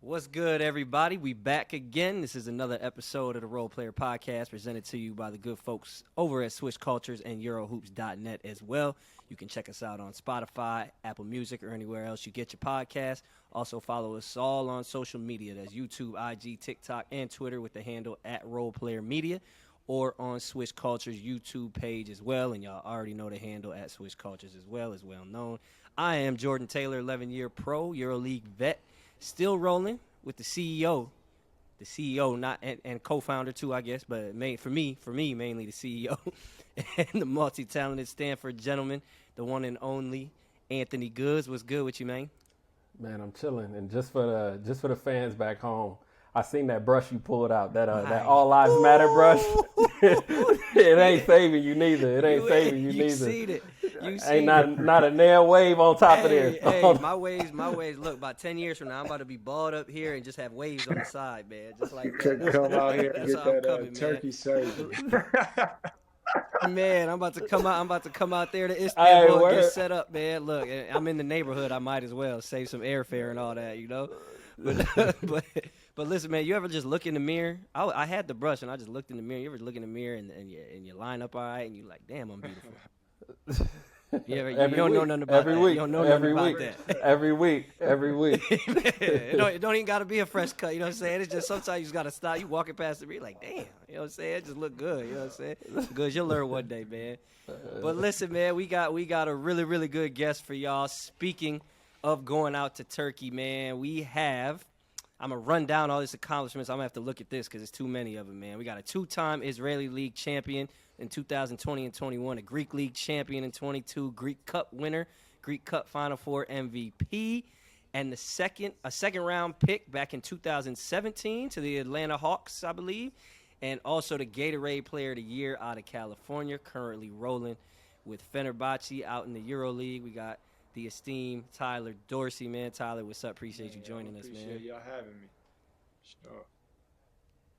What's good, everybody? We back again. This is another episode of the Role Player Podcast presented to you by the good folks over at Swish Cultures and EuroHoops.net as well. You can check us out on Spotify, Apple Music, or anywhere else you get your podcast. Also follow us all on social media. That's YouTube, IG, TikTok, and Twitter with the handle at Role Player Media, or on Swish Cultures' YouTube page as well. And y'all already know the handle at Swish Cultures as well known. I am Jordan Taylor, 11-year pro, EuroLeague vet. Still rolling with the CEO, not and co-founder too, I guess, but for me, mainly the CEO and the multi-talented Stanford gentleman, the one and only Anthony Goods. What's good with you, man? Man, I'm chilling, and just for the fans back home, I seen that brush you pulled out, that All Lives Matter brush. It ain't saving you neither. It ain't saving you neither. You seen it. Ain't not a nail wave on top of there. Hey, my waves. Look, about 10 years from now, I'm about to be balled up here and just have waves on the side, man. Just like that. Come out here and get that turkey surgery. Man, I'm about to come out there to Istanbul and get set up, man. Look, I'm in the neighborhood. I might as well save some airfare and all that, you know. But listen, man, you ever just look in the mirror? I had the brush and I just looked in the mirror. You ever look in the mirror and you line up all right and you like, damn, I'm beautiful. You don't know nothing about that. You don't know nothing about that. Every week. It don't even got to be a fresh cut. You know what I'm saying? It's just sometimes you just got to stop. You walking past the mirror like, damn. You know what I'm saying? It just look good. You know what I'm saying? Good. You'll learn one day, man. But listen, man, we got a really, really good guest for y'all. Speaking of going out to Turkey, man, I'm going to run down all these accomplishments. I'm going to have to look at this because there's too many of them, man. We got a two-time Israeli League champion in 2020 and 21, a Greek League champion in 22, Greek Cup winner, Greek Cup Final Four MVP, and a second-round pick back in 2017 to the Atlanta Hawks, I believe, and also the Gatorade Player of the Year out of California, currently rolling with Fenerbahce out in the EuroLeague. We got the esteemed Tyler Dorsey, man. Tyler, what's up? Appreciate you joining us, man. Appreciate y'all having me. Sure.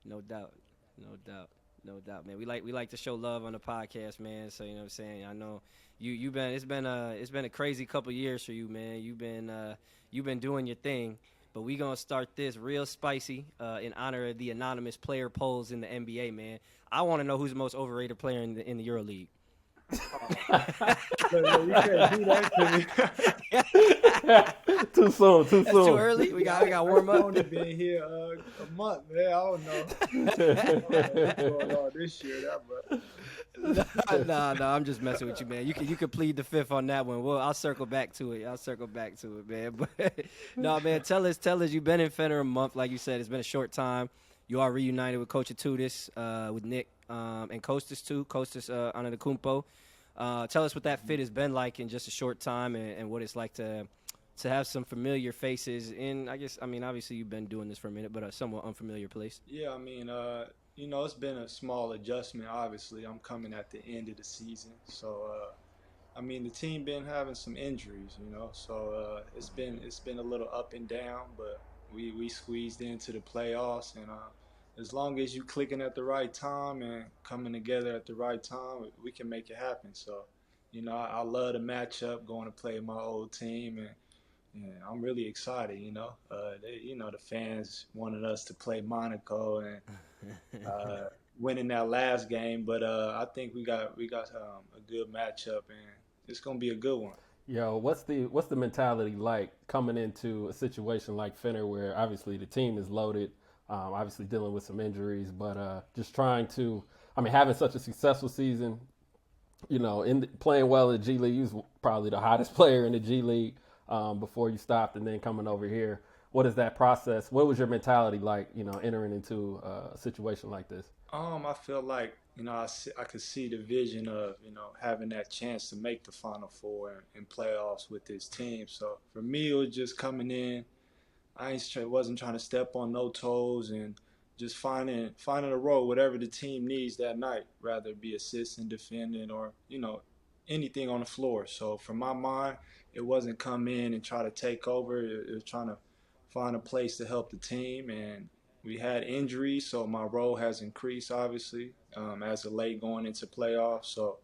No doubt, man. We like to show love on the podcast, man. So you know what I'm saying. I know it's been a crazy couple years for you, man. You've been doing your thing, but we gonna start this real spicy in honor of the anonymous player polls in the NBA, man. I want to know who's the most overrated player in the EuroLeague. You can't do that to me. Too soon. That's too early. We got warm up. I've only been here a month, man. I don't know what's going on this year. Nah, I'm just messing with you, man. You can plead the fifth on that one. Well, I'll circle back to it. Man. But no, man, tell us. You've been in Fener a month, like you said. It's been a short time. You are reunited with Coach Atudis, with Nick, and Kostas too. Kostas Antetokounmpo. Tell us what that fit has been like in just a short time, and what it's like to have some familiar faces in. Obviously you've been doing this for a minute, but a somewhat unfamiliar place. Yeah, it's been a small adjustment. Obviously, I'm coming at the end of the season, so the team been having some injuries, so it's been a little up and down, but we squeezed into the playoffs, and as long as you clicking at the right time and coming together at the right time, we can make it happen. So, I love the matchup, going to play my old team, and I'm really excited. The fans wanted us to play Monaco and winning that last game, but I think we got a good matchup, and it's gonna be a good one. Yo, what's the mentality like coming into a situation like Fener, where obviously the team is loaded, obviously dealing with some injuries, but just trying to, having such a successful season, playing well in the G League. You was probably the hottest player in the G League before you stopped, and then coming over here. What is that process? What was your mentality like, entering into a situation like this? I feel like, I could see the vision of, having that chance to make the Final Four and playoffs with this team. So for me, it was just coming in. I wasn't trying to step on no toes, and just finding a role, whatever the team needs that night, rather it be assistant, defending, or, anything on the floor. So for my mind, it wasn't come in and try to take over. It was trying to find a place to help the team, and we had injuries, so my role has increased, obviously, as of late going into playoffs. So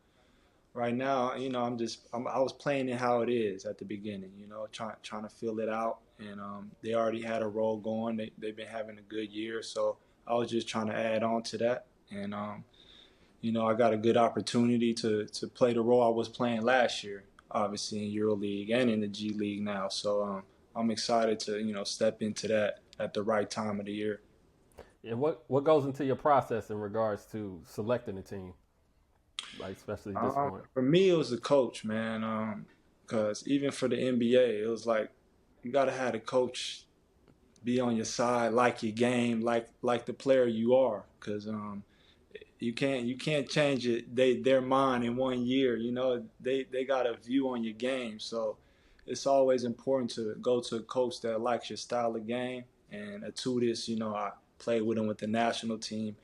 right now, I was playing it how it is at the beginning, trying to fill it out and they already had a role going. They've been having a good year, so I was just trying to add on to that. And I got a good opportunity to play the role I was playing last year, obviously in EuroLeague and in the G League now. So I'm excited to step into that at the right time of the year. And what goes into your process in regards to selecting a team, like especially this point? For me, it was the coach, man. Because even for the NBA, it was like you got to have the coach be on your side, like your game, like the player you are. Because you can't change their mind in 1 year. They got a view on your game, so it's always important to go to a coach that likes your style of game. And Atudis, I played with him with the national team.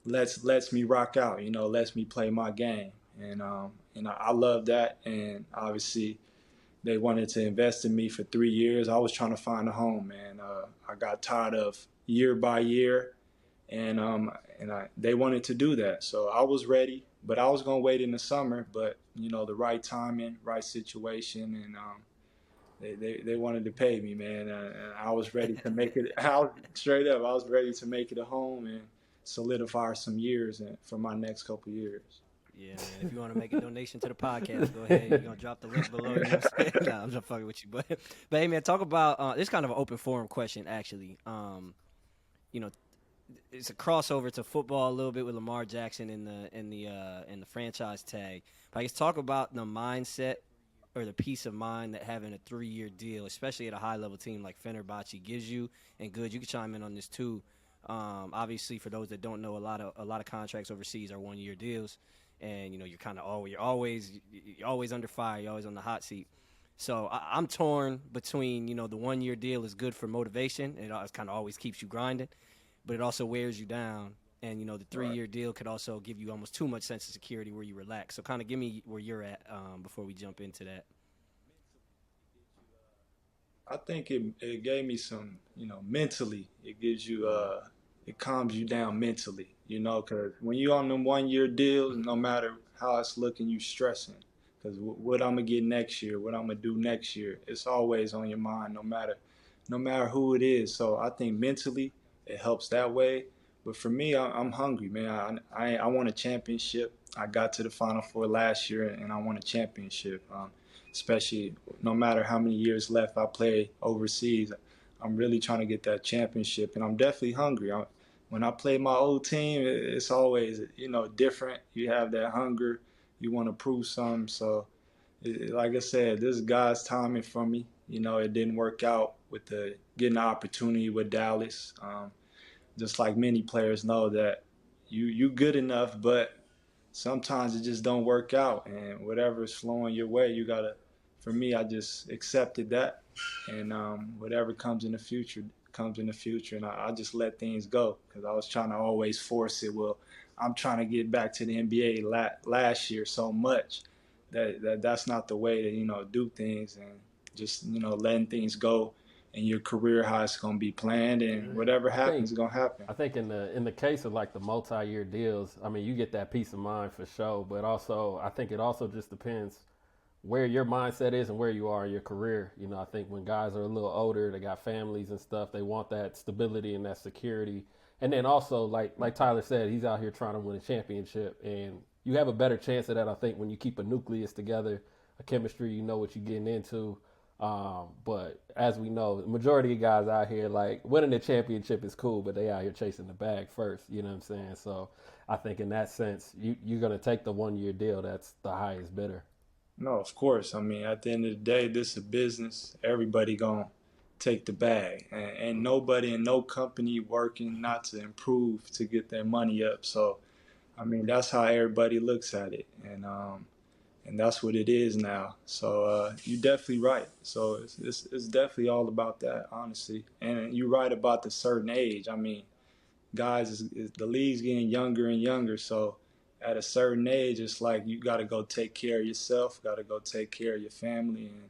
Lets me rock out, lets me play my game, and I love that. And obviously, they wanted to invest in me for 3 years. I was trying to find a home, man. I got tired of year by year, and they wanted to do that, so I was ready. But I was gonna wait in the summer, but the right timing, right situation, and they wanted to pay me, man, and I was ready to make it. Straight up, I was ready to make it a home and solidify some years for my next couple years. Yeah, man. If you want to make a donation to the podcast, go ahead. You're going to drop the link below. You know what I'm saying? Nah, I'm just fucking with you. But hey, man, talk about this kind of an open forum question, actually. It's a crossover to football a little bit with Lamar Jackson in the franchise tag. But I guess talk about the mindset or the peace of mind that having a 3-year deal, especially at a high-level team like Fenerbahce, gives you. And good, you can chime in on this too. Obviously, for those that don't know, a lot of contracts overseas are 1-year deals. And you're kind of you're always under fire. You're always on the hot seat. So I'm torn between the 1-year deal is good for motivation. It kind of always keeps you grinding, but it also wears you down. And the 3-year deal could also give you almost too much sense of security where you relax. So kind of give me where you're at before we jump into that. I think it gave me some, mentally. It gives you it calms you down mentally, because when you're on them 1-year deals, no matter how it's looking, you stressing. Because what I'm going to get next year, what I'm going to do next year, it's always on your mind, no matter who it is. So I think mentally it helps that way. But for me, I'm hungry, man. I want a championship. I got to the Final Four last year, and I want a championship, especially no matter how many years left I play overseas. I'm really trying to get that championship, and I'm definitely hungry. When I play my old team, it's always, different. You have that hunger. You want to prove something. So, like I said, this is God's timing for me. It didn't work out with getting the opportunity with Dallas. Just like many players know that you good enough, but sometimes it just don't work out. And whatever is flowing your way, you got to, for me, I just accepted that. And whatever comes in the future, and I just let things go, because I was trying to always force it. Well, I'm trying to get back to the NBA last year so much that's not the way to do things, and just letting things go in your career, how it's going to be planned, and whatever happens is going to happen. I think in the case of like the multi-year deals, I mean, you get that peace of mind for sure, but also I think it also just depends where your mindset is and where you are in your career. I think when guys are a little older, they got families and stuff, they want that stability and that security. And then also, like Tyler said, he's out here trying to win a championship, and you have a better chance of that, I think, when you keep a nucleus together, a chemistry, you know what you're getting into. But as we know, the majority of guys out here, like, winning a championship is cool, but they out here chasing the bag first. You know what I'm saying? So I think in that sense, you're going to take the 1-year deal. That's the highest bidder. No, of course. I mean, at the end of the day, this is a business. Everybody going to take the bag. And nobody and no company working not to improve to get their money up. So, I mean, that's how everybody looks at it. And that's what it is now. So you're definitely right. So it's definitely all about that, honestly. And you're right about the certain age. I mean, guys, the league's getting younger and younger. So at a certain age, it's like you got to go take care of yourself, got to go take care of your family, and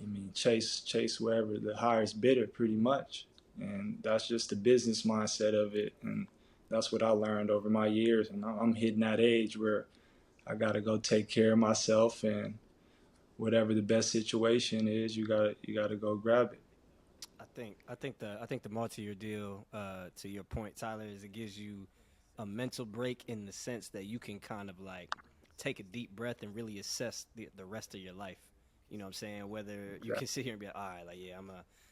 I mean, chase wherever the highest bidder, pretty much. And that's just the business mindset of it. And that's what I learned over my years. And I'm hitting that age where I got to go take care of myself, and whatever the best situation is, you got to go grab it. I think the multi-year deal, to your point, Tyler, is it gives you a mental break in the sense that you can kind of like take a deep breath and really assess the rest of your life. You know what I'm saying? Whether you can sit here and be like, all right, like, yeah, I'm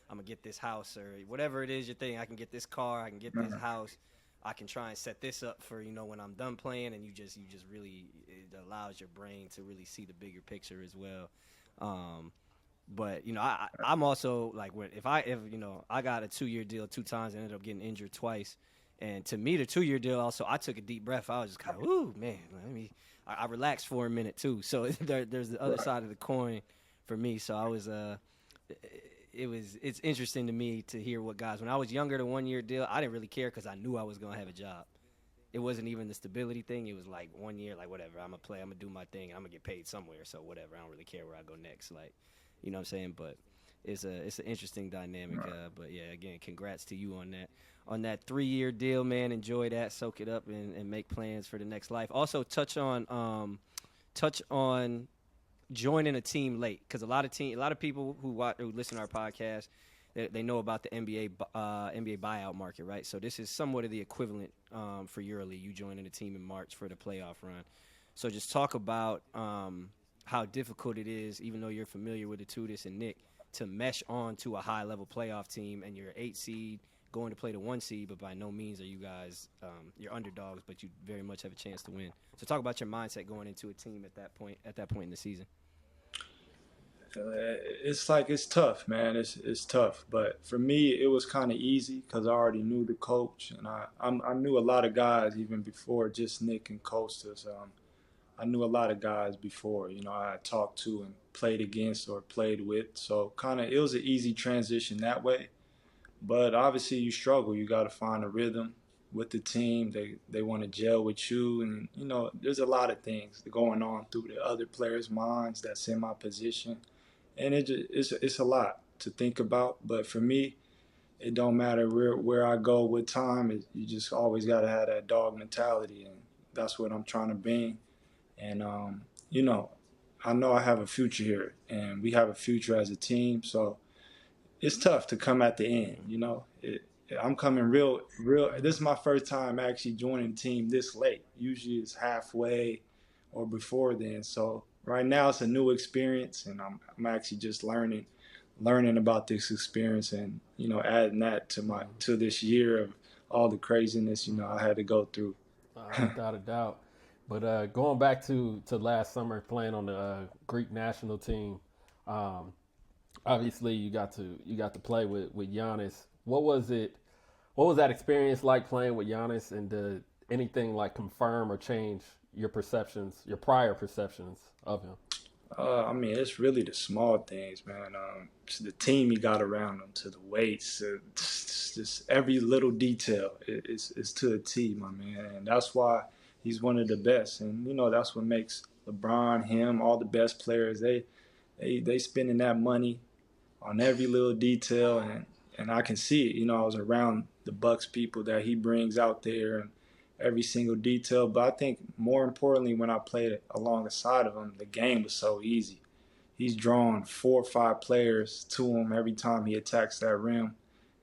gonna get this house or whatever it is you're thinking. I can get this car, I can get this house. I can try and set this up for, when I'm done playing, and you just really, it allows your brain to really see the bigger picture as well. But I'm also like, if I got a 2-year deal 2 times and ended up getting injured twice, and to me the 2-year deal also, I took a deep breath. I was just kind of, ooh man, I relaxed for a minute too. So there's the other side of the coin for me. So I was it's interesting to me to hear what guys, when I was younger, the 1-year deal, I didn't really care because I knew I was going to have a job. It wasn't even the stability thing. It was like 1 year, like whatever, I'm going to play, I'm going to do my thing, and I'm going to get paid somewhere. So whatever, I don't really care where I go next. Like, you know what I'm saying? But it's an interesting dynamic. But yeah, again, congrats to you on that 3-year deal, man. Enjoy that, soak it up, and make plans for the next life. Also touch on joining a team late, because a lot of people who listen to our podcast, they know about the NBA buyout market, right? So this is somewhat of the equivalent for EuroLeague. You joining a team in March for the playoff run. So just talk about how difficult it is, even though you're familiar with the Tudis and Nick, to mesh on to a high-level playoff team, and you're an 8 seed going to play the 1 seed, but by no means are you guys you're underdogs, but you very much have a chance to win. So talk about your mindset going into a team at that point in the season. It's tough, man. It's tough, but for me, it was kind of easy because I already knew the coach, and I knew a lot of guys even before just Nick and Costas. I knew a lot of guys before, I talked to and played against or played with, so it was an easy transition that way. But obviously, you struggle. You got to find a rhythm with the team. They want to gel with you, and there's a lot of things going on through the other players' minds that's in my position. And it's a lot to think about. But for me, it don't matter where I go with time. You just always got to have that dog mentality, and that's what I'm trying to bring. And, I know I have a future here, and we have a future as a team. So it's tough to come at the end, I'm coming real. This is my first time actually joining the team this late. Usually it's halfway or before then. So right now it's a new experience, and I'm actually just learning about this experience, and adding that to this year of all the craziness I had to go through. Without a doubt. But going back to last summer, playing on the Greek national team, obviously you got to play with Giannis. What was that experience like playing with Giannis, and did anything like confirm or change your prior perceptions of him? It's really the small things, man. To the team he got around him, to the weights, just every little detail is to a T, my man. And that's why he's one of the best. And, that's what makes LeBron, him, all the best players. They spending that money on every little detail. And I can see it. I was around the Bucks people that he brings out there, and every single detail. But I think more importantly, when I played alongside of him, the game was so easy. He's drawn 4 or 5 players to him every time he attacks that rim.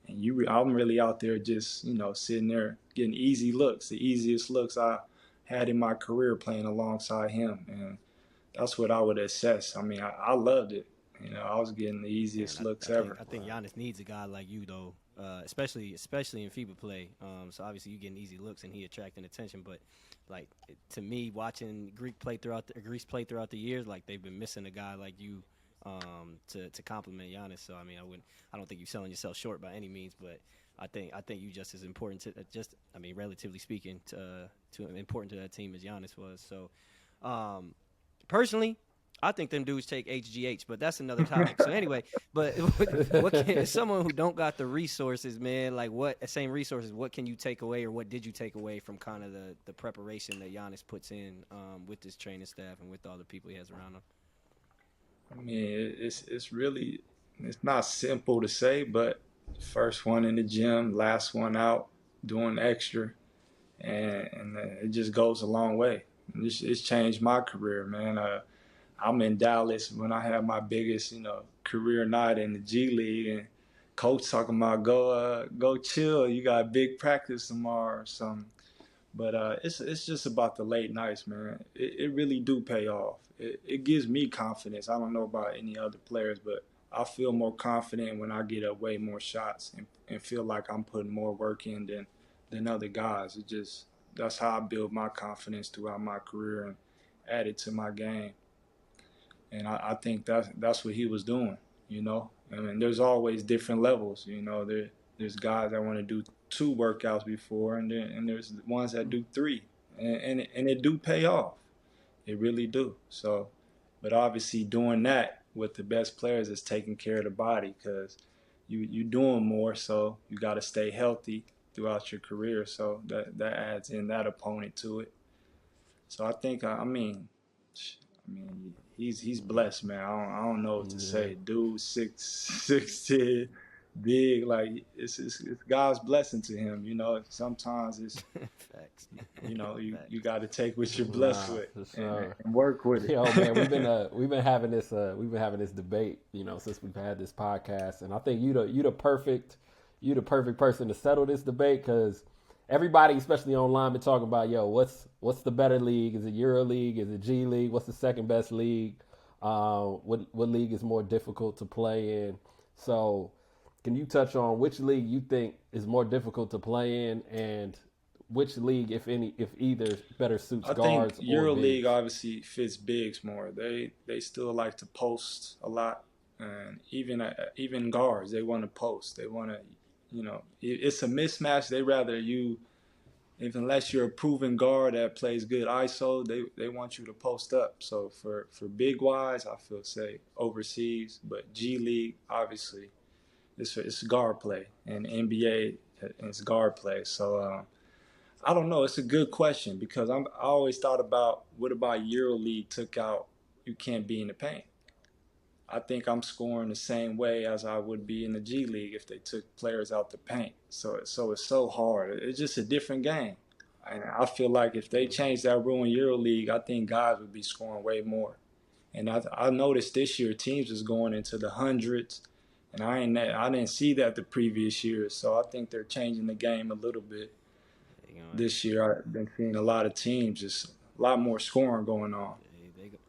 And I'm really out there just, sitting there getting easy looks, the easiest looks I had in my career playing alongside him. And that's what I would assess. I loved it. I was getting the easiest looks ever. I think Giannis needs a guy like you, though, especially in FIBA play. So obviously you getting easy looks and he attracting attention. But like to me, watching Greece play throughout the years, like they've been missing a guy like you to complement Giannis. So I don't think you're selling yourself short by any means, but I think you just as important to relatively speaking, to important to that team as Giannis was. So personally, I think them dudes take HGH, but that's another topic. So anyway, but someone who don't got the resources, man, like what can you take away, or what did you take away from kind of the preparation that Giannis puts in with this training staff and with all the people he has around him? It's not simple to say, but first one in the gym, last one out, doing extra, and it just goes a long way. It's changed my career, man. I'm in Dallas when I had my biggest, career night in the G League, coach talking about go chill. You got big practice tomorrow or something. But it's just about the late nights, man. It really do pay off. It gives me confidence. I don't know about any other players, but I feel more confident when I get up way more shots and feel like I'm putting more work in than other guys. It just that's how I build my confidence throughout my career and add it to my game. And I think that's what he was doing, you know. I mean, there's always different levels, you know. There's guys that want to do 2 workouts before, and there's ones that do 3, and it do pay off. It really do. So, but obviously doing that with the best players is taking care of the body because you doing more, so you got to stay healthy throughout your career. So that adds in that opponent to it. So I think I mean he's blessed, man. I don't know what to say. Dude, 6'10", big, like it's God's blessing to him. You know, sometimes it's Facts. you know you got to take what you're blessed with sure. and work with it. Yo, man, we've been having this debate, you know, since we've had this podcast, and I think you the perfect person to settle this debate because everybody, especially online, been talking about, yo, what's the better league? Is it EuroLeague? Is it G League? What's the second best league? What league is more difficult to play in? So, can you touch on which league you think is more difficult to play in, and which league, if either, better suits guards? I think EuroLeague bigs? obviously fits bigs more. They still like to post a lot, and even guards, they want to post. They want to, you know, it's a mismatch. They rather you, if unless you're a proven guard that plays good ISO, they want you to post up. So for big wise, I feel say overseas, but G League obviously it's guard play, and NBA it's guard play. So I don't know. It's a good question because I always thought about what about EuroLeague took out you can't be in the paint. I think I'm scoring the same way as I would be in the G League if they took players out the paint. So it's so hard. It's just a different game. And I feel like if they changed that rule in EuroLeague, I think guys would be scoring way more. And I noticed this year teams is going into the hundreds, and I didn't see that the previous years. So I think they're changing the game a little bit. This year I've been seeing a lot of teams, just a lot more scoring going on.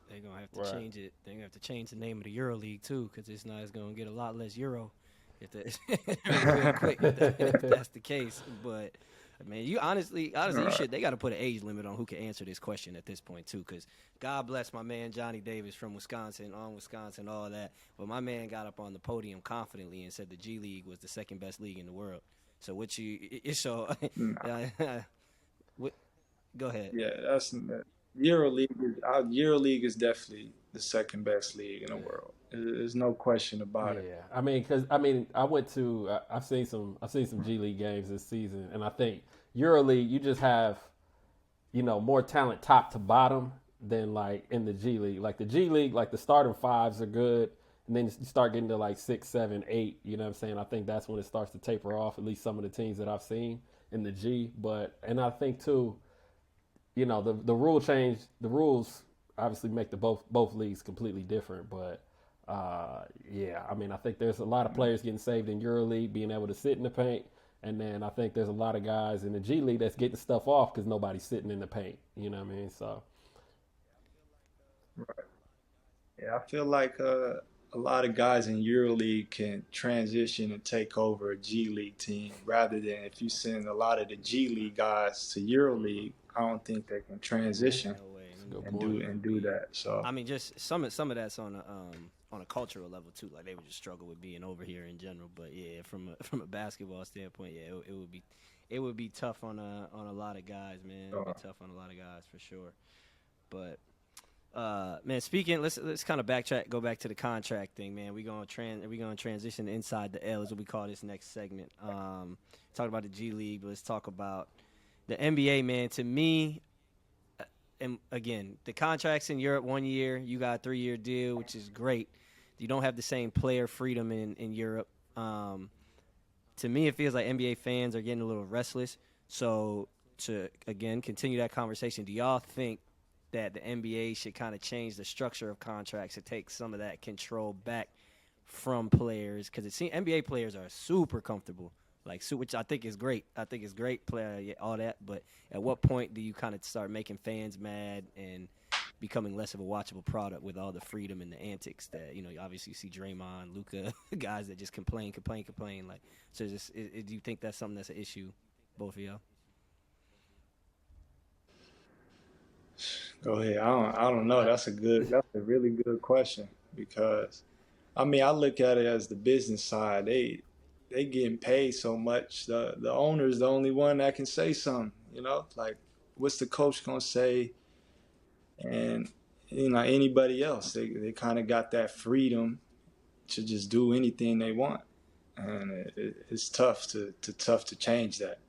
They're going to have to change it. They're going to have to change the name of the EuroLeague, too, because it's going to get a lot less Euro if real quick, if that's the case. But, man, you honestly, you should. They got to put an age limit on who can answer this question at this point, too, because God bless my man Johnny Davis from Wisconsin, all that. But my man got up on the podium confidently and said the G League was the second best league in the world. So go ahead. Yeah, that's EuroLeague is definitely the second best league in the world. There's no question about it. Yeah, I've seen some G League games this season, and I think EuroLeague you just have, you know, more talent top to bottom than like in the G League. Like the G League, like the starting fives are good. And then you start getting to like 6, 7, 8. You know what I'm saying? I think that's when it starts to taper off. At least some of the teams that I've seen in the G. And I think too, you know, the rule change. The rules obviously make the both leagues completely different. But yeah, I mean, I think there's a lot of players getting saved in EuroLeague, being able to sit in the paint. And then I think there's a lot of guys in the G League that's getting stuff off because nobody's sitting in the paint. You know what I mean? So. Right. Yeah, I feel like a lot of guys in EuroLeague can transition and take over a G League team rather than if you send a lot of the G League guys to EuroLeague, I don't think they can transition and do that. So I mean, just some of that's on a cultural level too. Like they would just struggle with being over here in general. But yeah, from a basketball standpoint, yeah, it would be tough on a lot of guys, man. It would be tough on a lot of guys for sure. But man, speaking, let's kind of backtrack, go back to the contract thing, man. We're gonna transition inside the L is what we call this next segment. Talk about the G League, but let's talk about the NBA, man. To me, and again, the contracts in Europe 1 year, you got a 3-year deal, which is great. You don't have the same player freedom in Europe. To me, it feels like NBA fans are getting a little restless. So to again continue that conversation, do y'all think that the NBA should kind of change the structure of contracts to take some of that control back from players, because it seems NBA players are super comfortable, which I think is great. I think it's great, player, all that. But at what point do you kind of start making fans mad and becoming less of a watchable product with all the freedom and the antics that, obviously you see Draymond, Luka, guys that just complain. Like, so do you think that's something that's an issue, both of y'all? Go ahead. I don't know. That's a really good question because, I mean, I look at it as the business side. They getting paid so much. The owner's the only one that can say something. Like, what's the coach gonna say? And anybody else, they kind of got that freedom to just do anything they want, and it's tough to change that.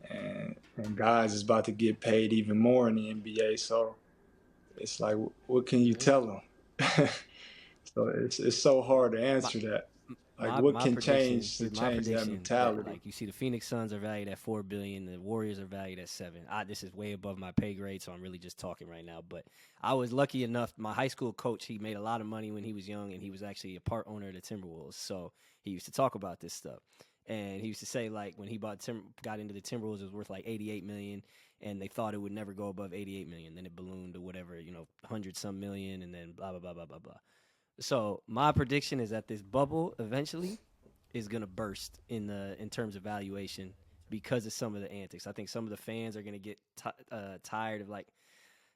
And guys is about to get paid even more in the NBA, so it's like, what can you tell them? So it's so hard to answer that. Like, what can change to change that mentality? Like, you see, the Phoenix Suns are valued at $4 billion. The Warriors are valued at $7 billion. This is way above my pay grade, so I'm really just talking right now. But I was lucky enough. My high school coach, he made a lot of money when he was young, and he was actually a part owner of the Timberwolves. So he used to talk about this stuff, and he used to say, like, when he got into the Timberwolves, it was worth like $88 million, and they thought it would never go above $88 million. Then it ballooned to whatever, 100-some million, and then blah blah blah blah blah blah. So my prediction is that this bubble eventually is going to burst in terms of valuation because of some of the antics. I think some of the fans are going to get tired of, like,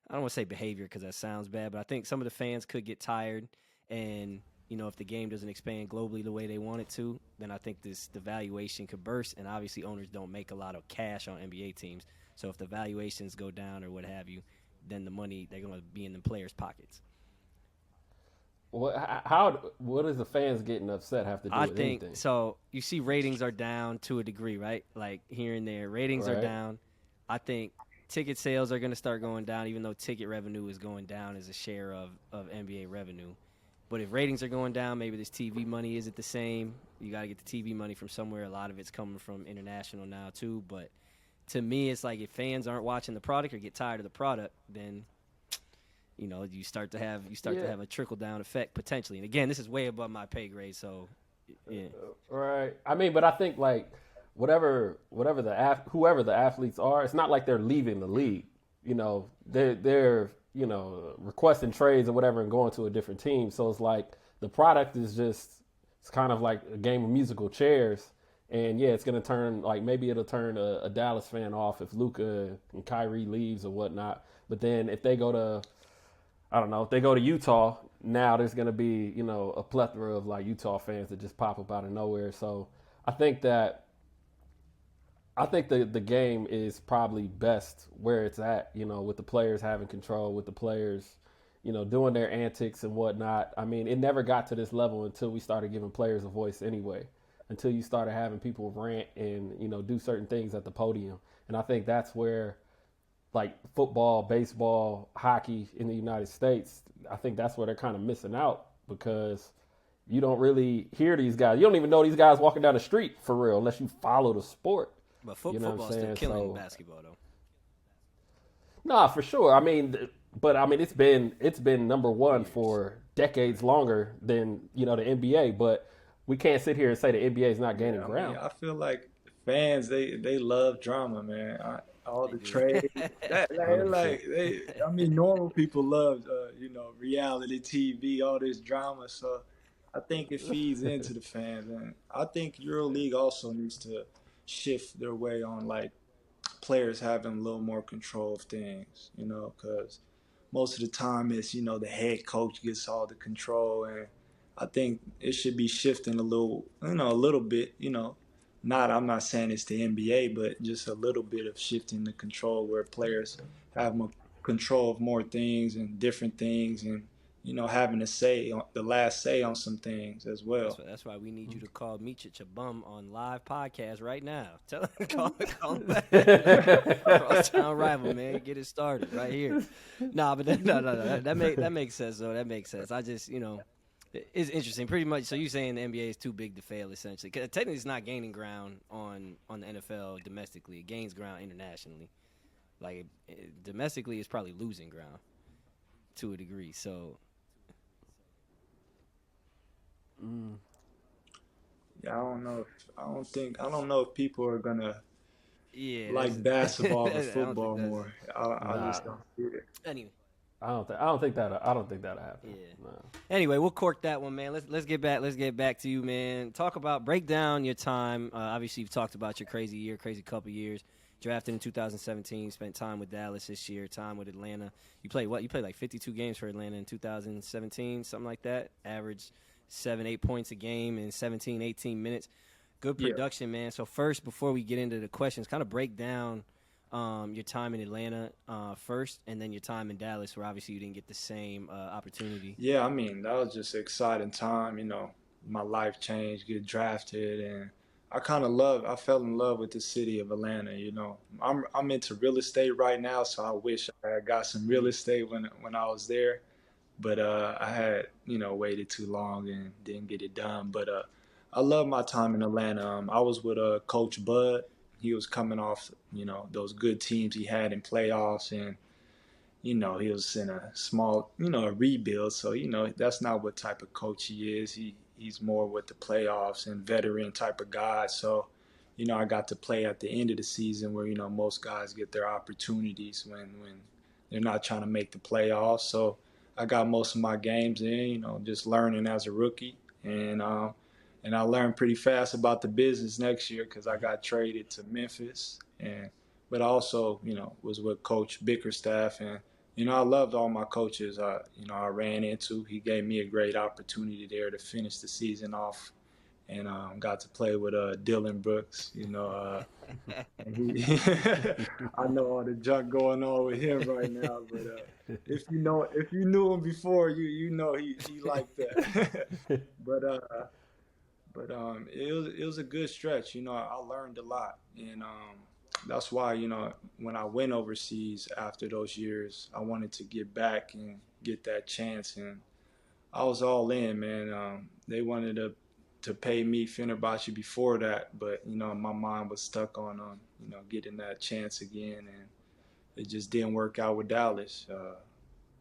I don't want to say behavior because that sounds bad, but I think some of the fans could get tired. And, if the game doesn't expand globally the way they want it to, then I think the valuation could burst. And obviously owners don't make a lot of cash on NBA teams. So if the valuations go down or what have you, then the money, they're going to be in the players' pockets. What does the fans getting upset have to do with anything? I think so. You see, ratings are down to a degree, right? Like, here and there, ratings are down. I think ticket sales are going to start going down, even though ticket revenue is going down as a share of NBA revenue. But if ratings are going down, maybe this TV money isn't the same. You got to get the TV money from somewhere. A lot of it's coming from international now too. But to me, it's like, if fans aren't watching the product or get tired of the product, then you start to have a trickle down effect potentially. And again, this is way above my pay grade, so yeah. Right. I mean, but I think, like, whoever the athletes are, it's not like they're leaving the league. They're requesting trades or whatever and going to a different team. So it's like the product is it's kind of like a game of musical chairs. And yeah, it's gonna turn, like, maybe it'll turn a Dallas fan off if Luka and Kyrie leaves or whatnot. But then if they go to Utah, now there's going to be, a plethora of, like, Utah fans that just pop up out of nowhere. So I think the game is probably best where it's at, with the players having control, with the players, doing their antics and whatnot. I mean, it never got to this level until we started giving players a voice anyway, until you started having people rant and, do certain things at the podium. And I think that's where, like, football, baseball, hockey in the United States, I think that's where they're kind of missing out, because you don't really hear these guys. You don't even know these guys walking down the street for real unless you follow the sport. But football's still killing basketball, though. Nah, for sure. I mean, it's been number one for decades longer than, the NBA. But we can't sit here and say the NBA is not gaining ground. I feel like fans, they love drama, man. All the trade, normal people love, reality TV, all this drama. So I think it feeds into the fans, and I think EuroLeague also needs to shift their way on, like, players having a little more control of things, because most of the time it's, the head coach gets all the control, and I think it should be shifting a little bit, I'm not saying it's the NBA, but just a little bit of shifting the control where players have more control of more things and different things, and, having the last say on some things as well. That's why we need you to call Micic a bum on live podcast right now. Tell him, call him back. Crosstown rival, man. Get it started right here. No. That makes sense, though. That makes sense. I just, it's interesting. Pretty much, so you're saying the NBA is too big to fail, essentially. Because technically it's not gaining ground on the NFL domestically. It gains ground internationally. Like, domestically, it's probably losing ground to a degree. So Mm. Yeah, I don't know if people are gonna Yeah, like basketball over I don't think football that's more. I Nah, just don't see it. anyway. I don't think that. I don't think that'll happen. Yeah. No. Anyway, we'll cork that one, man. Let's get back. Let's get back to you, man. Break down your time. Obviously, you've talked about your crazy couple years. Drafted in 2017, spent time with Dallas this year, time with Atlanta. You played what? You played like 52 games for Atlanta in 2017, something like that. Average 7-8 points a game in 17, 18 minutes. Good Yeah. production, man. So first, before we get into the questions, kind of break down your time in Atlanta first, and then your time in Dallas, where obviously you didn't get the same opportunity. Yeah, I mean, that was just an exciting time, you know. My life changed, get drafted, and I fell in love with the city of Atlanta, you know. I'm into real estate right now, so I wish I had got some real estate when I was there. But I had, you know, waited too long and didn't get it done. But I love my time in Atlanta. I was with Coach Bud. He was coming off, you know, those good teams he had in playoffs, and you know, he was in a small, you know, a rebuild. So, you know, that's not what type of coach he is. He's more with the playoffs and veteran type of guy. So, you know, I got to play at the end of the season where, you know, most guys get their opportunities when they're not trying to make the playoffs. So I got most of my games in, you know, just learning as a rookie. And I learned pretty fast about the business next year because I got traded to Memphis. But also, you know, was with Coach Bickerstaff, and you know, I loved all my coaches. You know, I ran into. He gave me a great opportunity there to finish the season off, and got to play with Dylan Brooks. You know, and he, I know all the junk going on with him right now, but if you knew him before, you know he liked that. but it was a good stretch. You know, I learned a lot, and that's why, you know, when I went overseas after those years, I wanted to get back and get that chance, and I was all in, man. They wanted to pay me Fenerbahce before that, but you know, my mind was stuck on you know, getting that chance again, and it just didn't work out with Dallas.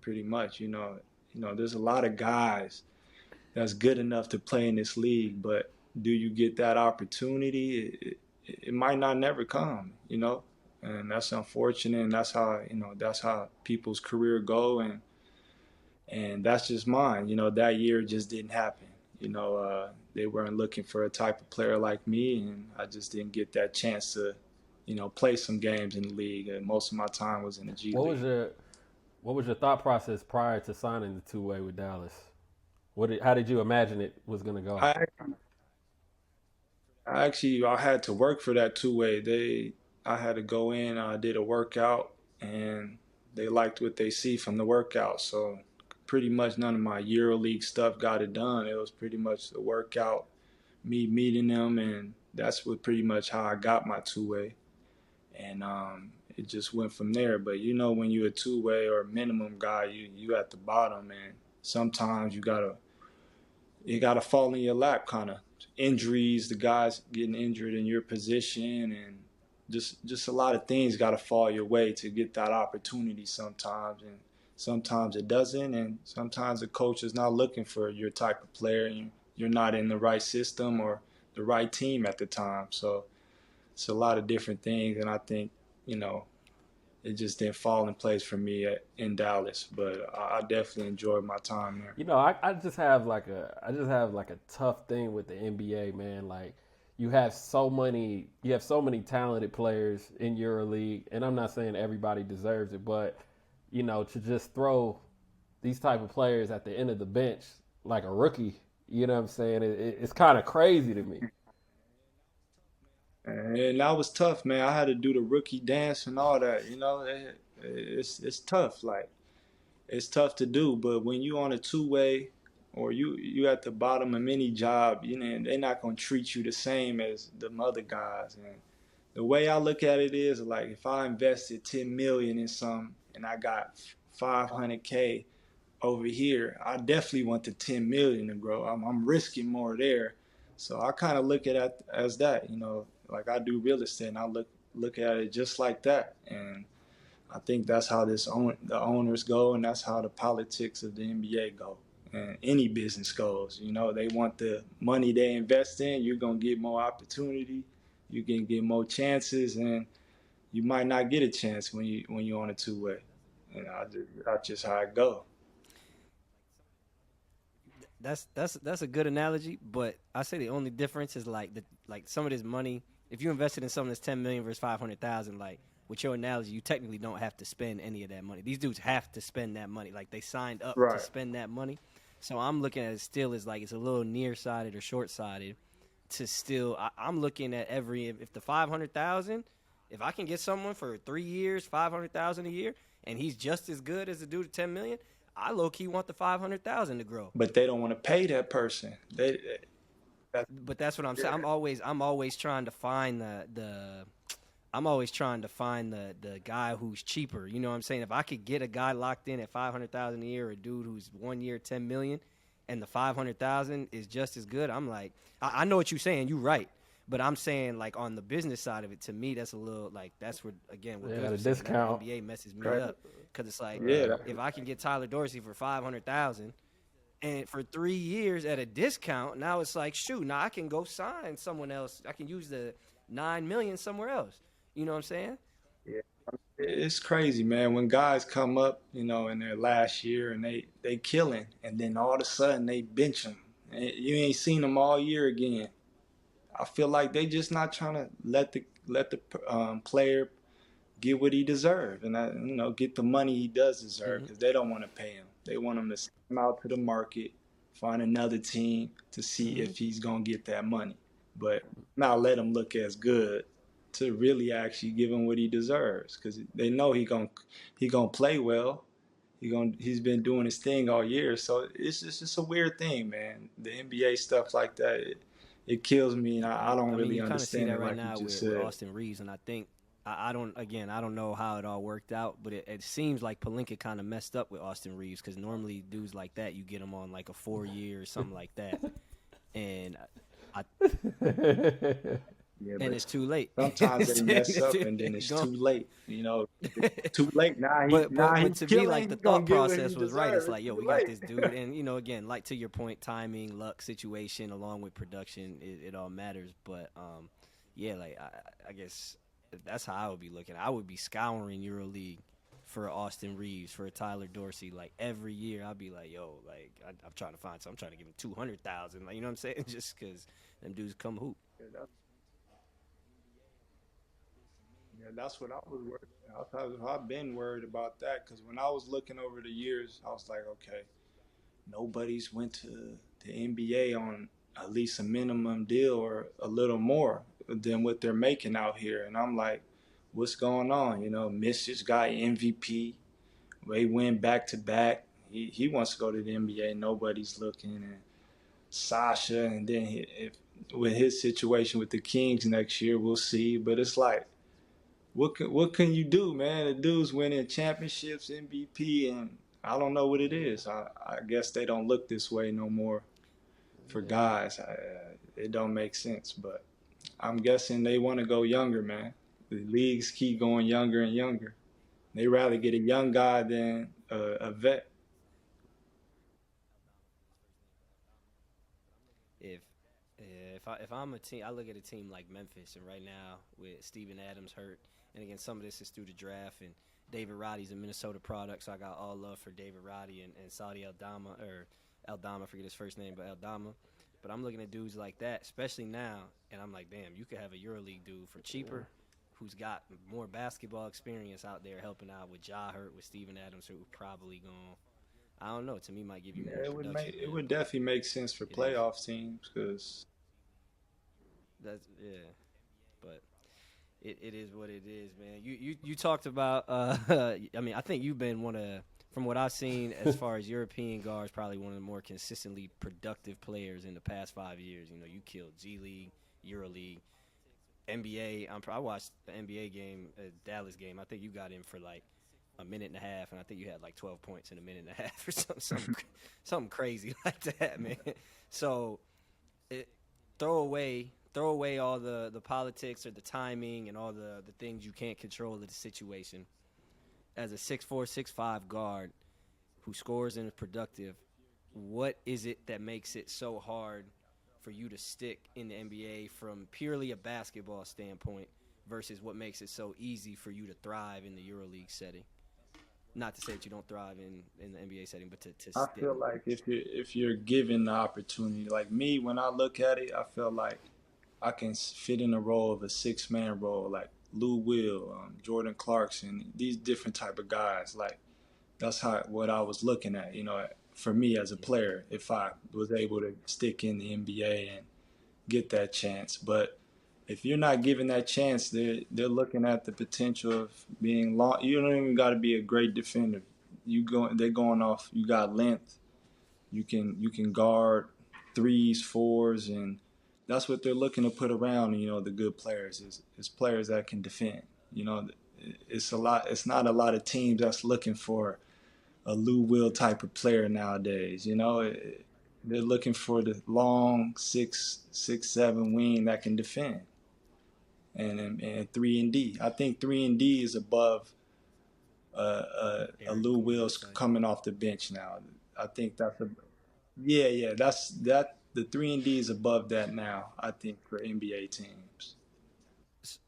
Pretty much, you know, there's a lot of guys that's good enough to play in this league, but do you get that opportunity? It might not never come, you know, and that's unfortunate. And that's how, you know, that's how people's career go, and that's just mine. You know, that year just didn't happen. You know, they weren't looking for a type of player like me, and I just didn't get that chance to, you know, play some games in the league. And most of my time was in the G What League. was your What was your thought process prior to signing the two-way with Dallas? How did you imagine it was going to go? I I had to work for that two-way. I had to go in. I did a workout, and they liked what they see from the workout. So pretty much none of my EuroLeague stuff got it done. It was pretty much the workout, me meeting them, and that's what pretty much how I got my two-way. And it just went from there. But you know, when you're a two-way or minimum guy, you at the bottom, and sometimes you gotta fall in your lap, kind of injuries, the guys getting injured in your position, and just a lot of things got to fall your way to get that opportunity sometimes, and sometimes it doesn't, and sometimes the coach is not looking for your type of player, and you're not in the right system or the right team at the time. So it's a lot of different things, and I think, you know, it just didn't fall in place for me in Dallas, but I definitely enjoyed my time there. You know, I just have like a tough thing with the NBA, man. Like you have so many talented players in EuroLeague, and I'm not saying everybody deserves it, but you know, to just throw these type of players at the end of the bench like a rookie, you know what I'm saying? It's kind of crazy to me. And that was tough, man. I had to do the rookie dance and all that. You know, it's tough. Like it's tough to do. But when you on a two-way, or you at the bottom of any job, you know, they're not gonna treat you the same as the other guys. And the way I look at it is like if I invested 10 million in something and I got 500K over here, I definitely want the 10 million to grow. I'm risking more there. So I kind of look at it as that, you know, like I do real estate, and I look at it just like that. And I think that's how the owners go, and that's how the politics of the NBA go. And any business goes, you know, they want the money they invest in. You're gonna get more opportunity. You can get more chances, and you might not get a chance when you're on a two-way. And that's just how it go. That's a good analogy, but I say the only difference is like some of this money. If you invested in something that's 10 million versus 500,000, like with your analogy, you technically don't have to spend any of that money. These dudes have to spend that money. Like they signed up to Right. spend that money. So I'm looking at it still as like it's a little nearsighted or short-sighted. To still, I'm looking at if the 500,000, if I can get someone for 3 years, 500,000 a year, and he's just as good as the dude at 10 million, I low key want the 500,000 to grow. But they don't want to pay that person. But that's what I'm saying. I'm always trying to find the guy who's cheaper. You know what I'm saying? If I could get a guy locked in at 500,000 a year, or a dude who's 1 year 10 million, and the 500,000 is just as good, I'm like, I know what you're saying. You're right. But I'm saying, like, on the business side of it, to me, that's a little, like, that's where, again, what Yeah, the Gus was saying, discount. that NBA messes me Right. up. Because it's like, Yeah. if I can get Tyler Dorsey for 500,000 and for 3 years at a discount, now it's like, shoot, now I can go sign someone else. I can use the 9 million somewhere else. You know what I'm saying? It's crazy, man. When guys come up, you know, in their last year and they killing, and then all of a sudden they bench them, and you ain't seen them all year again. I feel like they just not trying to let the player get what he deserves, and you know, get the money he does deserve, because they don't want to pay him. They want him to send him out to the market, find another team to see if he's gonna get that money, but not let him look as good to really actually give him what he deserves, because they know he gonna play well. He's been doing his thing all year, so it's just a weird thing, man. The NBA stuff like that, it kills me, and I don't I mean, really you kind of see understand that it right like you now just with said. Austin Reeves, and I think I don't know how it all worked out, but it seems like Pelinka kind of messed up with Austin Reeves, because normally dudes like that, you get them on like a 4 year or something like that, and Yeah, and but it's too late. sometimes they mess up, and then it's Gone. too late. You know, it's too late. But He to me, like killing. the He gonna thought get what he process was right. It's deserves. like, It's yo, too we got late. this dude, and again, like to your point, timing, luck, situation, along with production, it all matters. But yeah, like I guess that's how I would be looking. I would be scouring EuroLeague for Austin Reeves, for Tyler Dorsey, like every year. I'd be like, yo, like I'm trying to find some. I'm trying to give him 200,000, like, you know what I'm saying? Just because them dudes come hoop. Yeah, that's what I was worried about. I've been worried about that, because when I was looking over the years, I was like, okay, nobody's went to the NBA on at least a minimum deal or a little more than what they're making out here. And I'm like, what's going on? You know, Mrs. got MVP. They win back to back. He wants to go to the NBA. Nobody's looking. And Sasha, and then with his situation with the Kings next year, we'll see. But it's like, what can you do, man? The dude's winning championships, MVP, and I don't know what it is. I guess they don't look this way no more for guys. It don't make sense, but I'm guessing they want to go younger, man. The leagues keep going younger and younger. They rather get a young guy than a vet. If if I'm a team, I look at a team like Memphis, and right now with Steven Adams hurt, and again, some of this is through the draft, and David Roddy's a Minnesota product, so I got all love for David Roddy and Saudi Aldama, I forget his first name, but Aldama. But I'm looking at dudes like that, especially now, and I'm like, damn, you could have a EuroLeague dude for cheaper, who's got more basketball experience out there helping out with Ja Hurt, with Steven Adams, who probably going, I don't know, to me might give you more It would production. it would definitely make sense for It is. playoff teams, because That's yeah, but it is what it is, man. You talked about. I mean, I think you've been from what I've seen as far as European guards, probably one of the more consistently productive players in the past 5 years. You know, you killed G League, EuroLeague, NBA. I watched the NBA game, Dallas game. I think you got in for like a minute and a half, and I think you had like 12 points in a minute and a half or something crazy like that, man. So throw away all the politics or the timing and all the things you can't control of the situation. As a 6'4", 6'5" guard who scores and is productive, what is it that makes it so hard for you to stick in the NBA from purely a basketball standpoint versus what makes it so easy for you to thrive in the EuroLeague setting? Not to say that you don't thrive in the NBA setting, but to I stick. feel like if you're given the opportunity, like me, when I look at it, I feel like I can fit in the role of a six-man role, like Lou Will, Jordan Clarkson, these different type of guys. Like that's how what I was looking at. For me as a player, if I was able to stick in the NBA and get that chance. But if you're not given that chance, they're looking at the potential of being long. You don't even got to be a great defender. They're going off. You got length. You can guard threes, fours, and that's what they're looking to put around. The good players is players that can defend. You know, it's a lot. It's not a lot of teams that's looking for a Lou Will type of player nowadays. They're looking for the long 6'7" wing that can defend, and 3 and D. I think 3 and D is above a Lou Will's coming off the bench now. I think that's a yeah. That the 3 and D is above that now. I think for NBA teams.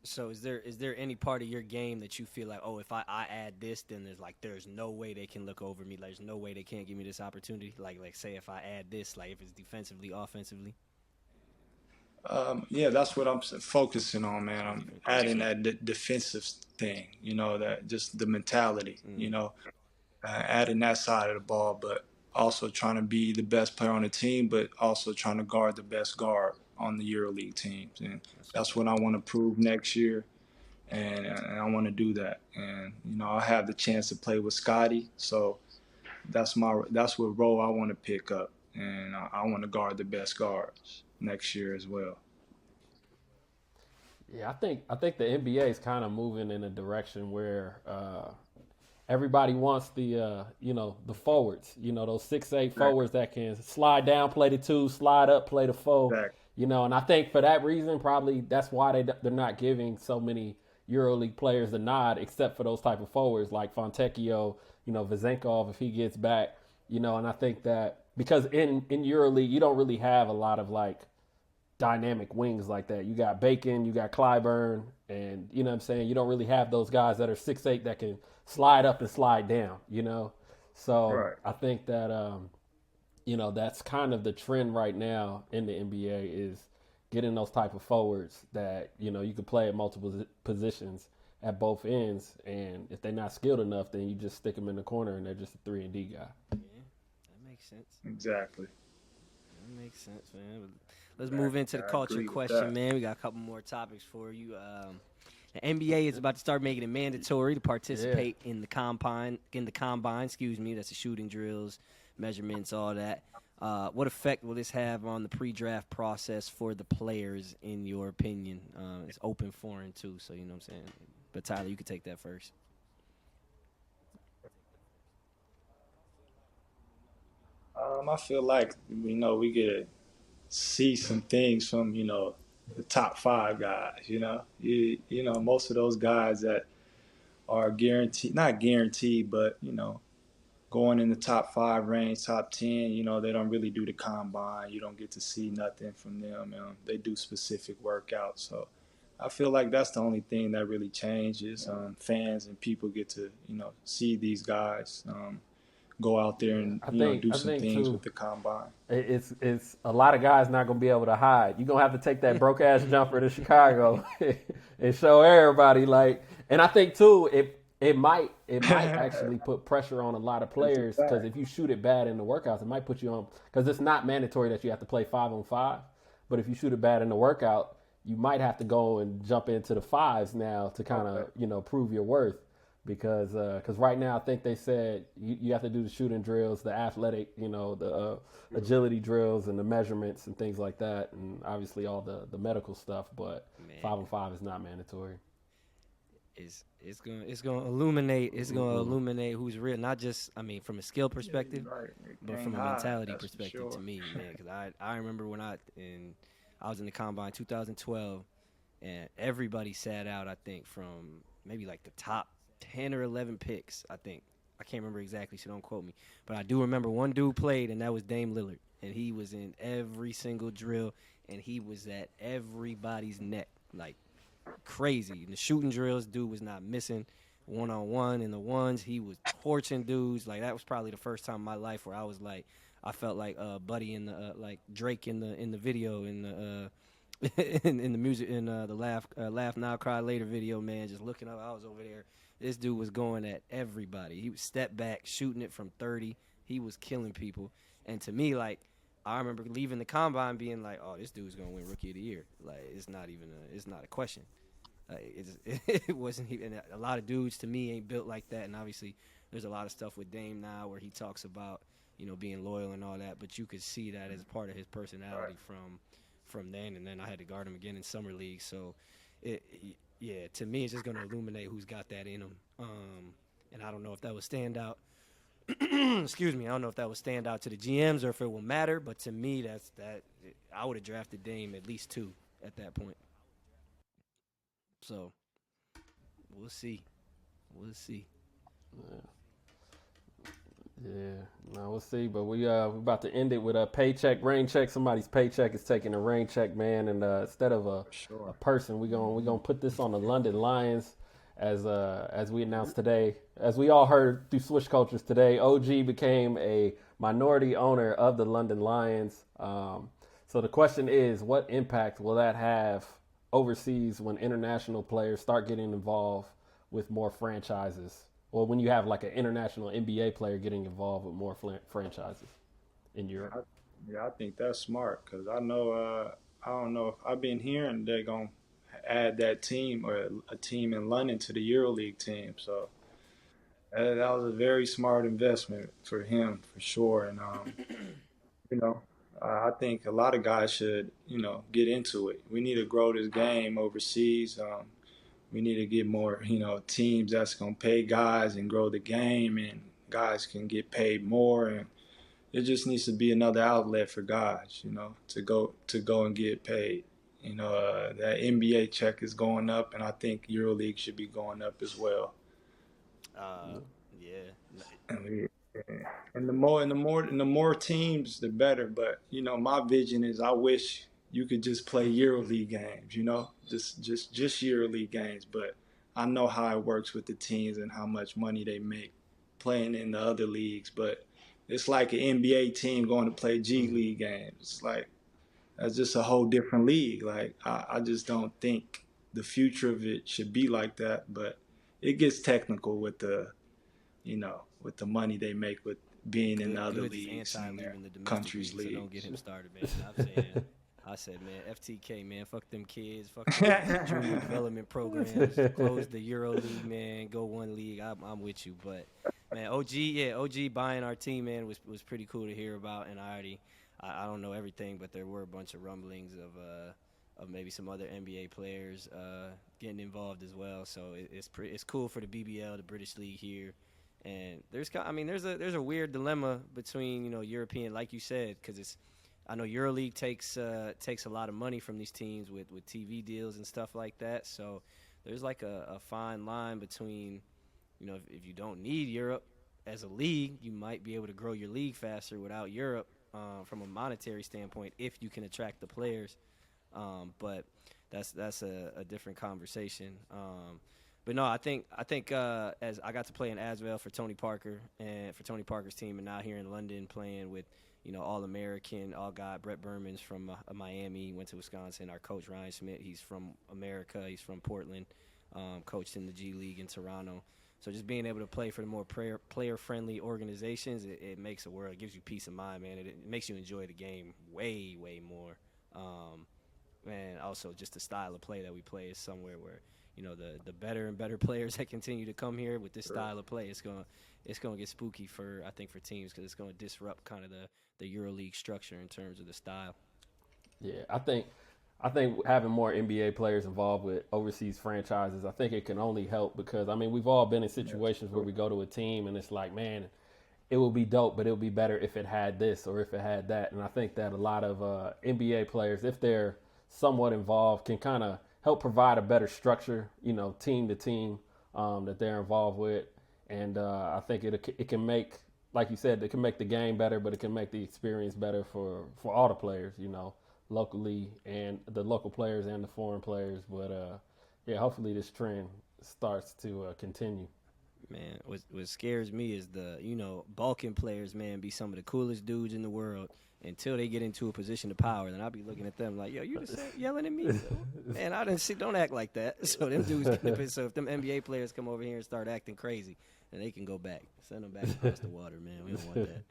So is there any part of your game that you feel like, oh, if I add this, then there's no way they can look over me. There's no way they can't give me this opportunity. Like say if I add this, like if it's defensively, offensively. Yeah, that's what I'm focusing on, man. I'm adding that defensive thing. That just the mentality. Adding that side of the ball, but also trying to be the best player on the team, but also trying to guard the best guard on the EuroLeague teams. And that's what I want to prove next year. And I want to do that. And, I have the chance to play with Scotty. So that's what role I want to pick up. And I want to guard the best guards next year as well. Yeah, I think the NBA is kind of moving in a direction where everybody wants the forwards, those 6'8" forwards that can slide down, play the two, slide up, play the four, Exactly. and I think for that reason, probably that's why they're not giving so many EuroLeague players the nod, except for those type of forwards like Fontecchio, Vezenkov if he gets back, and I think that because in EuroLeague you don't really have a lot of like dynamic wings like that. You got Bacon, you got Clyburn, and you know what I'm saying? You don't really have those guys that are 6'8" that can slide up and slide down. So Right. I think that that's kind of the trend right now in the NBA is getting those type of forwards that, you can play at multiple positions at both ends, and if they're not skilled enough, then you just stick them in the corner and they're just a 3 and D guy. Yeah, that makes sense. Exactly. That makes sense, man. Let's move into the I culture agree with question, that. man. We got a couple more topics for you. The NBA is about to start making it mandatory to participate in the combine. That's the shooting drills, measurements, all that. What effect will this have on the pre-draft process for the players, in your opinion? It's open forum too, so you know what I'm saying. But Tyler, you could take that first. I feel like we get to see some things from the top five guys. Most of those guys that are guaranteed, not guaranteed, but going in the top five range, top 10. They don't really do the combine. You don't get to see nothing from them. They do specific workouts. So I feel like that's the only thing that really changes. Fans and people get to see these guys. Go out there and do some things too, with the combine. It's a lot of guys not gonna be able to hide. You're gonna have to take that broke ass jumper to Chicago and show everybody. And I think too, it might actually put pressure on a lot of players, because if you shoot it bad in the workouts, it might put you on, because it's not mandatory that you have to play 5-on-5, but if you shoot it bad in the workout, you might have to go and jump into the fives now to kind of prove your worth. Because right now I think they said you have to do the shooting drills, the athletic, the agility drills and the measurements and things like that, and obviously all the medical stuff. But 5-on-5 is not mandatory. It's gonna illuminate who's real, not just from a skill perspective, but from a mentality perspective to me, man. Because I remember when I was in the combine 2012, and everybody sat out. I think from maybe like the top 10 or 11 picks, I think. I can't remember exactly, so don't quote me. But I do remember one dude played, and that was Dame Lillard. And he was in every single drill, and he was at everybody's neck, like crazy. In the shooting drills, dude was not missing. One-on-one in the ones, he was torching dudes. Like, that was probably the first time in my life where I was like, I felt like Buddy in the like Drake in the video in the in the music in the Laugh Now Cry Later video, man. Just looking up, I was over there. This dude was going at everybody. He was step back, shooting it from 30. He was killing people. And to me, like, I remember leaving the combine being like, oh, this dude's gonna win Rookie of the Year. Like, it's not a question. It wasn't even. A lot of dudes to me ain't built like that. And obviously, there's a lot of stuff with Dame now where he talks about, you know, being loyal and all that. But you could see that as part of his personality from then. And then I had to guard him again in summer league. So, yeah, to me, it's just gonna illuminate who's got that in him. And I don't know if that would stand out. Excuse me. I don't know if that would stand out to the GMs or if it will matter. But to me, I would have drafted Dame at least 2 at that point. So, we'll see. We'll see. Yeah, no, we'll see. But we're about to end it with a paycheck, rain check. Somebody's paycheck is taking a rain check, man. And instead of a person, we're gonna put this on the London Lions, as we announced today. As we all heard through Swish Cultures today, OG became a minority owner of the London Lions. So the question is, what impact will that have overseas when international players start getting involved with more franchises, or when you have like an international NBA player getting involved with more franchises in Europe? I think that's smart because I don't know if I've been hearing they're going to add that team or a team in London to the EuroLeague team. So that was a very smart investment for him for sure. And, you know, I think a lot of guys should, you know, get into it. We need to grow this game overseas. We need to get more, you know, teams that's going to pay guys and grow the game, and guys can get paid more. And it just needs to be another outlet for guys, you know, to go and get paid. You know, that NBA check is going up, and I think EuroLeague should be going up as well. Yeah. And the more teams, the better. But you know, my vision is I wish you could just play EuroLeague games. You know, just EuroLeague games. But I know how it works with the teams and how much money they make playing in the other leagues. But it's like an NBA team going to play G League games. It's like that's just a whole different league. Like I just don't think the future of it should be like that. But it gets technical with the, you know, with the money they make with being in the other leagues and their country's leagues. So don't get him started, man. I said, man, FTK, man, fuck them kids, fuck them junior development programs, close the EuroLeague, man, go one league. I'm with you, but man, OG buying our team, man, was pretty cool to hear about, and I don't know everything, but there were a bunch of rumblings of maybe some other NBA players getting involved as well. So it's cool for the BBL, the British League here. And there's a weird dilemma between, you know, European, like you said, because I know EuroLeague takes a lot of money from these teams with TV deals and stuff like that. So there's like a fine line between, you know, if you don't need Europe as a league, you might be able to grow your league faster without Europe from a monetary standpoint if you can attract the players. But that's a different conversation. But no, I think as I got to play in Asvel for Tony Parker and for Tony Parker's team, and now here in London playing with, you know, All-American, all-God Brett Berman's from Miami. He went to Wisconsin. Our coach Ryan Schmidt, he's from America. He's from Portland. Coached in the G League in Toronto. So just being able to play for the more player-friendly organizations, it makes a world. It gives you peace of mind, man. It makes you enjoy the game way, way more. And also just the style of play that we play is somewhere where, you know, the better and better players that continue to come here with this style of play, it's gonna get spooky for teams because it's gonna disrupt kind of the EuroLeague structure in terms of the style. Yeah, I think having more NBA players involved with overseas franchises, I think it can only help because, I mean, we've all been in situations where we go to a team and it's like, man, it would be dope, but it would be better if it had this or if it had that. And I think that a lot of NBA players, if they're somewhat involved, can kind of help provide a better structure, you know, team to team that they're involved with. and I think it can make, like you said, it can make the game better, but it can make the experience better for all the players, locally and the local players and the foreign players. But yeah, hopefully this trend starts to continue. Man, what scares me is the Balkan players, man, be some of the coolest dudes in the world until they get into a position of power. Then I'll be looking at them like, yo, you just yelling at me, man. I didn't see. Don't act like that. So them dudes, so if them NBA players come over here and start acting crazy, then they can go back, send them back across the water, man. We don't want that.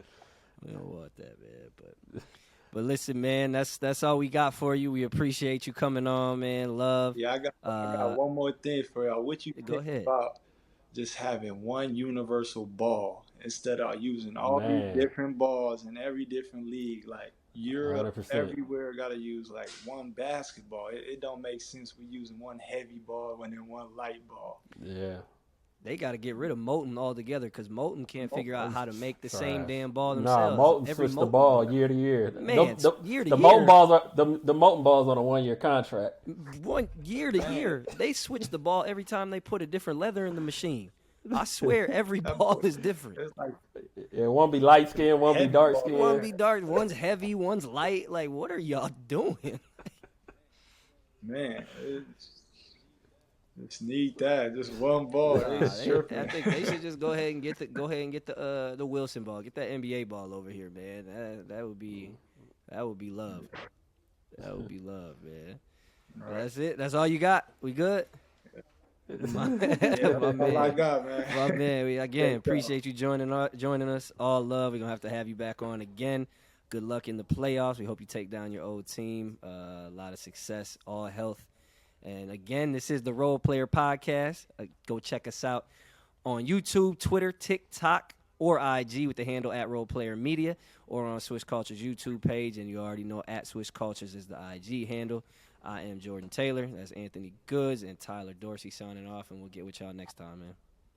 We don't want that, man. But listen, man, that's all we got for you. We appreciate you coming on, man. Love. Yeah, I got one more thing for y'all. What you go think ahead. about just having one universal ball instead of using all these different balls in every different league? Like Europe, 100%. everywhere got to use like one basketball. It don't make sense with using one heavy ball and then one light ball. Yeah. They got to get rid of Moulton altogether because Moulton can't figure out how to make the same damn ball Nah, themselves. Moulton switched the ball year to year. Man, year to the year. Moulton balls are the Moulton balls on a 1-year contract. Year to year, they switch the ball every time they put a different leather in the machine. I swear, every ball is different. It's like, Yeah, one be light skin, one be dark skin. One be dark, one's heavy, one's light. Like, what are y'all doing? man, just need that. Just one ball. I think they should just go ahead and get the Wilson ball. Get that NBA ball over here, man. That would be love. That would be love, man. All right. That's it. That's all you got. We good? All I got, man. My man, we again appreciate you joining us. All love. We're gonna have to have you back on again. Good luck in the playoffs. We hope you take down your old team. A lot of success, all health. And again, this is the Role Player Podcast. Go check us out on YouTube, Twitter, TikTok, or IG with the handle @RolePlayerMedia, or on Swish Culture's YouTube page. And you already know @SwishCultures is the IG handle. I am Jordan Taylor. That's Anthony Goods and Tyler Dorsey signing off, and we'll get with y'all next time, man.